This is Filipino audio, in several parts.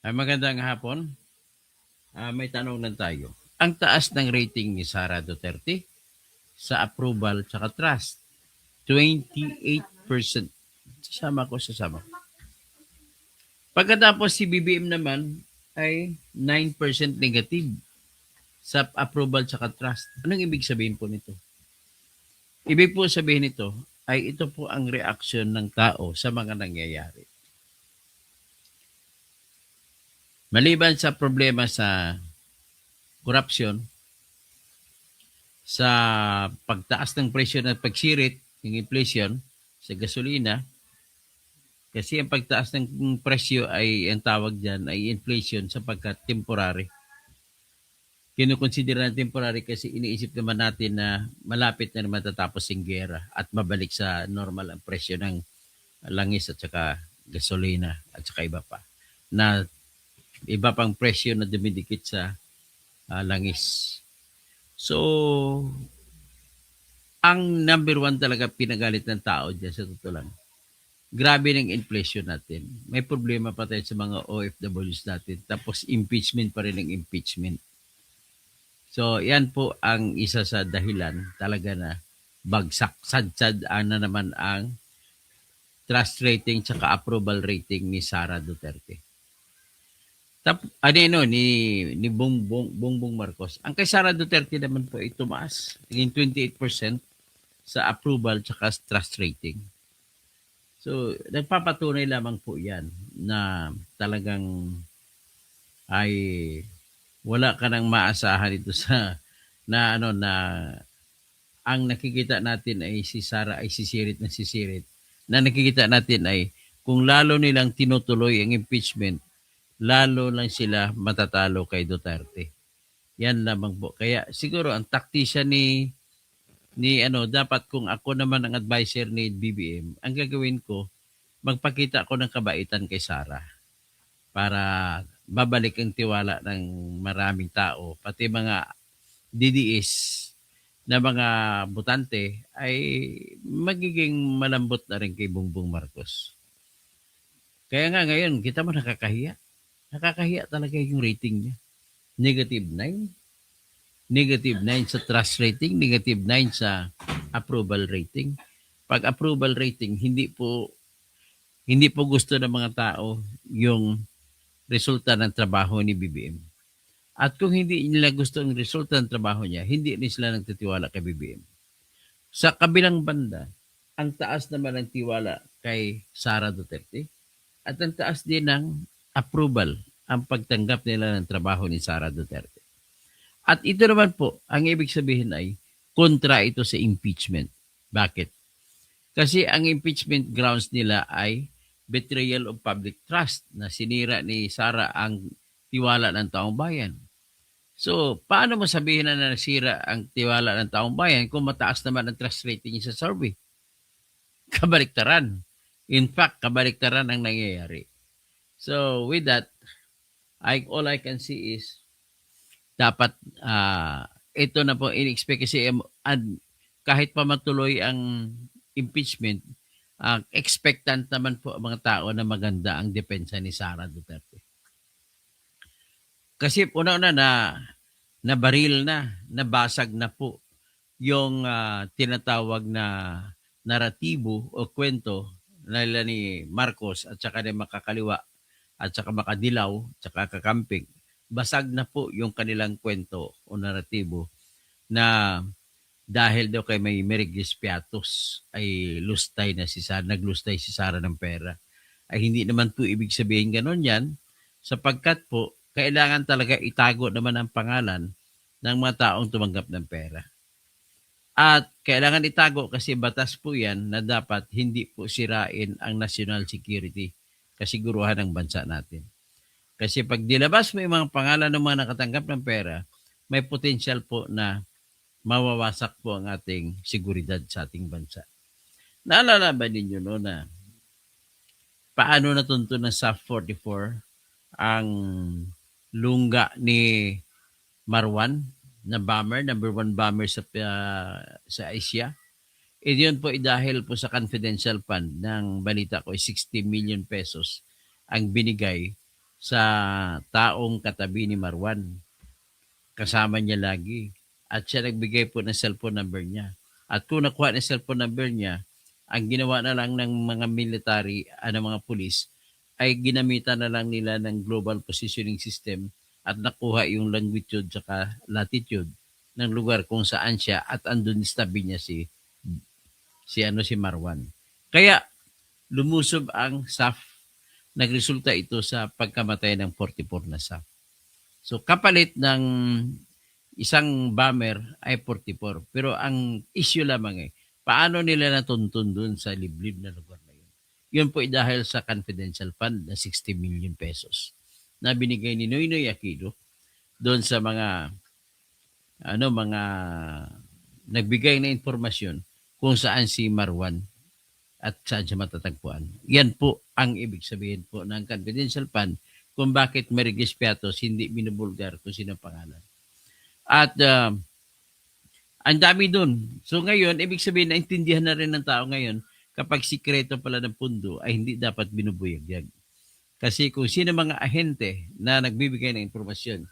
Ay magandang hapon. May tanong lang tayo. Ang taas ng rating ni Sara Duterte sa approval tsaka trust, 28%. Sasama ko, sasama. Pagkatapos si BBM naman ay 9% negative sa approval tsaka trust. Anong ibig sabihin po nito? Ibig po sabihin nito ay ito po ang reaksyon ng tao sa mga nangyayari. Maliban sa problema sa korupsyon, sa pagtaas ng presyo ng pagsirit, ng inflation sa gasolina, kasi ang pagtaas ng presyo ay, ang tawag dyan, ay inflation sapagkat temporary. Kinukonsidera na temporary kasi iniisip naman natin na malapit na matatapos yung gera at mabalik sa normal ang presyo ng langis at saka gasolina at saka iba pa. Na iba pang presyo na dumidikit sa langis. So, ang number one talaga pinagalit ng tao dyan sa totoo lang. Grabe ng inflation natin. May problema pa tayo sa mga OFWs natin. Tapos impeachment pa rin ng impeachment. So, yan po ang isa sa dahilan talaga na bagsak, sadsad na naman ang trust rating tsaka approval rating ni Sara Duterte. Ni Bongbong Marcos. Ang kay Sara Duterte naman po ay tumaas. Naging 28% sa approval tsaka trust rating. So, nagpapatunay lamang po yan na talagang ay wala ka nang maasahan dito sa na ang nakikita natin ay si Sara ay sisirit na sisirit. Na nakikita natin ay kung lalo nilang tinutuloy ang impeachment, lalo lang sila matatalo kay Duterte. Yan lamang po. Kaya siguro ang taktisya ni dapat kung ako naman ang adviser ni BBM, ang gagawin ko, magpakita ako ng kabaitan kay Sara para babalik ang tiwala ng maraming tao, pati mga DDS na mga butante ay magiging malambot na rin kay Bongbong Marcos. Kaya nga ngayon, kita mo nakakahiya. Nakakahiya talaga yung rating niya. Negative 9. Negative 9 sa trust rating, negative 9 sa approval rating. Pag approval rating, hindi po gusto ng mga tao yung resulta ng trabaho ni BBM. At kung hindi nila gusto ang resulta ng trabaho niya, hindi rin sila nagtitiwala kay BBM. Sa kabilang banda, ang taas naman ng tiwala kay Sara Duterte at ang taas din ng approval ang pagtanggap nila ng trabaho ni Sara Duterte. At ito naman po, ang ibig sabihin ay kontra ito sa impeachment. Bakit? Kasi ang impeachment grounds nila ay betrayal of public trust na sinira ni Sara ang tiwala ng taong bayan. So, paano mo sabihin na nasira ang tiwala ng taong bayan kung mataas naman ang trust rating sa survey? Kabaliktaran. In fact, kabaliktaran ang nangyayari. So, with that, all I can see is dapat ito na po in-expect kasi kahit pa matuloy ang impeachment, expectant naman po ang mga tao na maganda ang depensa ni Sara Duterte. Kasi una-una na baril na, nabasag na po yung tinatawag na naratibo o kwento nila ni Marcos at saka ni makakaliwa at saka makadilaw at saka kakamping. Basag na po yung kanilang kwento o naratibo na dahil daw kay may Merigis Piatos ay naglustay si Sara ng pera. Ay hindi naman po ibig sabihin ganon yan sapagkat po kailangan talaga itago naman ang pangalan ng mga taong tumanggap ng pera. At kailangan itago kasi batas po yan na dapat hindi po sirain ang national security, kasiguruhan ng bansa natin. Kasi pag dilabas mo yung mga pangalan ng mga nakatanggap ng pera, may potential po na mawawasak po ang ating seguridad sa ating bansa. Naalala ba ninyo no na paano natunto ng SAF 44 ang lungga ni Marwan na bomber, number 1 bomber sa Asia? Yun po dahil po sa confidential fund ng balita ko 60 million pesos ang binigay sa taong katabi ni Marwan. Kasama niya lagi. At siya nagbigay po ng cellphone number niya. At kung nakuha ng cellphone number niya, ang ginawa na lang ng mga military, ng mga pulis, ay ginamitan na lang nila ng global positioning system at nakuha yung longitude saka latitude ng lugar kung saan siya at andun tabi niya si Marwan. Kaya lumusob ang SAF. Nagresulta ito sa pagkamatay ng 44 na SAF. So kapalit ng isang bomber ay 44. Pero ang issue lamang paano nila natuntun dun sa liblib na lugar na yun? Yun po dahil sa confidential fund na 60 million pesos na binigay ni Noynoy Aquino doon sa mga nagbigay na impormasyon kung saan si Marwan at saan siya matatagpuan. Yan po ang ibig sabihin po ng confidential fund kung bakit Merigis Piatos hindi binubulgar kung sino pangalan. At ang dami doon. So ngayon, ibig sabihin, naintindihan na rin ng tao ngayon kapag sikreto pala ng pundo ay hindi dapat binubuyagyag. Kasi kung sino mga ahente na nagbibigay ng impormasyon,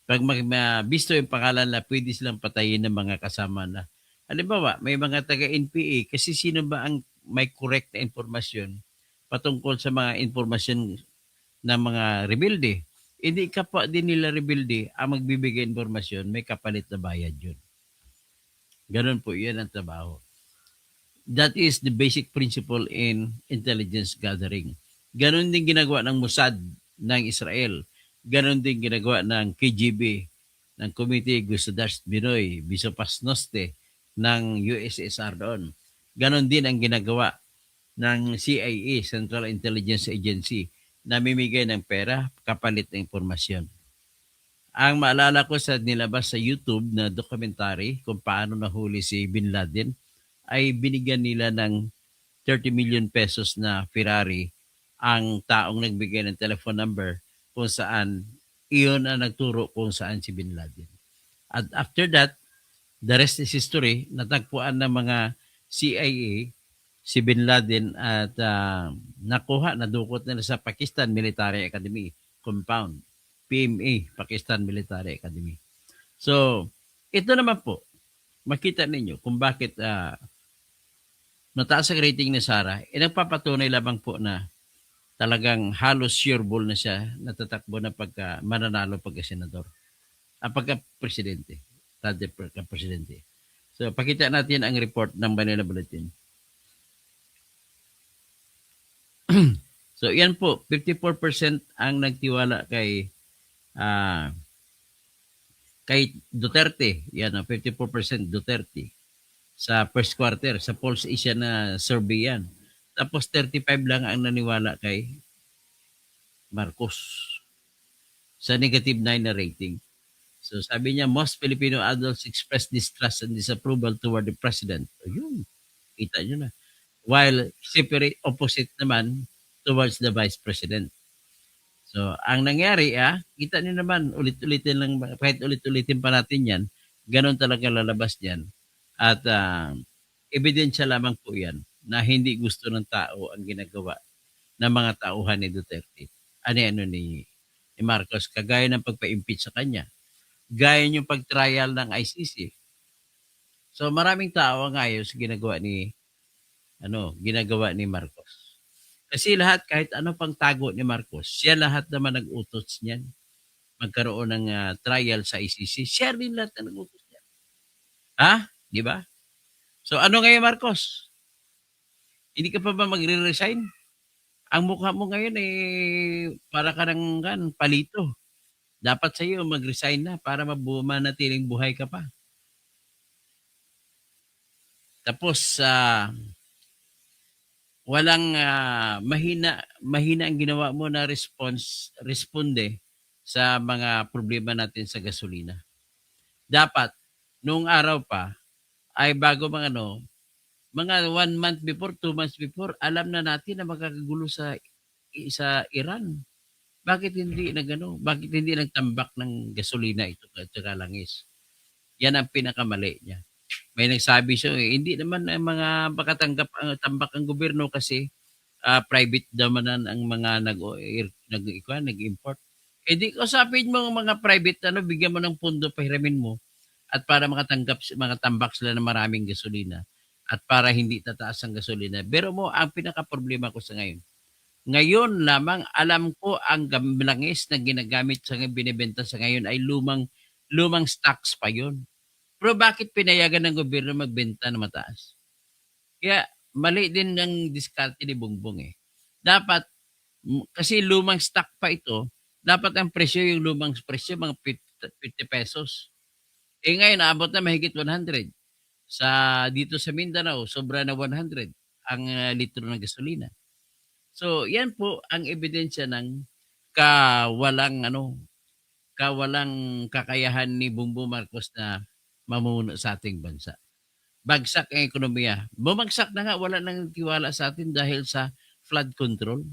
pag mabisto yung pangalan na pwede silang patayin ng mga kasama na. Halimbawa, may mga taga-NPA kasi sino ba ang may correct na impormasyon patungkol sa mga impormasyon ng mga rebelde. Hindi kapwa din nila rebelde ang magbibigay informasyon, may kapalit na bayad yun. Ganun po, yan ang trabaho. That is the basic principle in intelligence gathering. Ganun din ginagawa ng Mossad ng Israel. Ganun din ginagawa ng KGB, ng Committee Gustodas Binoy, Bisopasnoste ng USSR doon. Ganon din ang ginagawa ng CIA, Central Intelligence Agency, namimigay ng pera kapalit ng impormasyon. Ang maalala ko sa nilabas sa YouTube na documentary kung paano nahuli si Bin Laden ay binigyan nila ng 30 million pesos na Ferrari ang taong nagbigay ng telephone number kung saan iyon ang nagturo kung saan si Bin Laden. At after that, the rest is history. Natagpuan ng mga CIA si Bin Laden at nadukot nila sa Pakistan Military Academy compound. PMA, Pakistan Military Academy. So, ito naman po, makita ninyo kung bakit mataas ang rating ni Sara, nagpapatunay lamang po na talagang halos sure ball na siya natatakbo na mananalo pagka-senador. Pagka-presidente. Pagka-presidente. So, pakita natin ang report ng Manila Bulletin. So, yan po, 54% ang nagtiwala kay Duterte. Yan, 54% Duterte sa first quarter. Sa Pulse Asia na survey yan. Tapos 35 lang ang naniwala kay Marcos sa negative 9 na rating. So sabi niya, most Filipino adults express distrust and disapproval toward the president. Ayun, kita nyo na. While separate opposite naman towards the vice president. So, ang nangyari, kita niyo naman, ulit-ulitin lang, kahit ulit-ulitin pa natin yan, ganun talaga lalabas yan. At ebidensya lamang po yan na hindi gusto ng tao ang ginagawa ng mga tauhan ni Duterte. Ano ni Marcos, kagaya ng pagpa-impeach sa kanya. Gaya yung pag-trial ng ICC. So, maraming tao ang ayos ginagawa ni Marcos. Kasi lahat, kahit ano pang tago ni Marcos, siya lahat naman nag-utos niyan. Magkaroon ng trial sa ICC. Siya rin lahat na nag-utos niyan. Di ba? So ano ngayon, Marcos? Hindi ka pa ba magre-resign? Ang mukha mo ngayon para ka ng palito. Dapat sa iyo mag-resign na para manatiling buhay ka pa. Tapos, walang mahina ang ginawa mo na responde sa mga problema natin sa gasolina. Dapat noong araw pa ay bago mga 1 month before, 2 months before, alam na natin na magkakagulo sa Iran. Bakit hindi Bakit hindi nagtambak ng gasolina ito at saka langis? Yan ang pinakamali niya. May nagsabi siya, hindi naman ang mga tambak ang gobyerno kasi private naman ang mga nag-import. Eh di kausapin mo ang mga private ano, bigyan mo ng pondo, pahiramin mo at para makatambak sila ng maraming gasolina at para hindi tataas ang gasolina. Pero mo ang pinaka-problema ko sa ngayon, ngayon lamang alam ko ang langis na ginagamit sa ngayon, binebenta sa ngayon ay lumang lumang stocks pa yun. Pero bakit pinayagan ng gobyerno magbenta na mataas? Kaya mali din ang diskarte ni Bongbong, eh. Dapat kasi lumang stock pa ito, dapat ang presyo yung lumang presyo mga ₱50. Eh, ngayon aabot na mahigit 100. Dito sa Mindanao sobra na 100 ang, litro ng gasolina. So, 'yan po ang ebidensya ng kawalang ano, kawalang kakayahan ni Bongbong Marcos na mamumuno sa ating bansa. Bagsak ang ekonomiya. Bumagsak na nga, wala nang tiwala sa atin dahil sa flood control.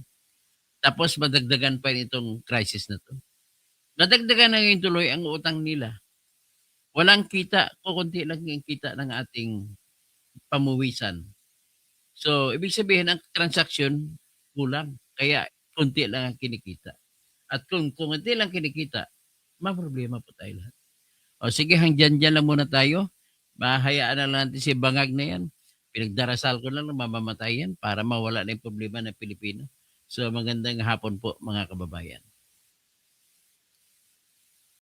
Tapos madagdagan pa itong crisis na 'to. Nadagdagan na ngayon tuloy ang utang nila. Walang kita, kokonti lang yung kita ng ating pamuwisan. So, ibig sabihin ang transaksyon kulang, kaya konti lang ang kinikita. At kung konti lang kinikita, mamroblema po tayo lahat. O sige, hangdiyan-diyan lang muna tayo. Hahayaan na lang natin si bangag na 'yan. Pinagdarasal ko lang na mamamatay 'yan para mawala na yung problema ng Pilipino. So, magandang hapon po mga kababayan.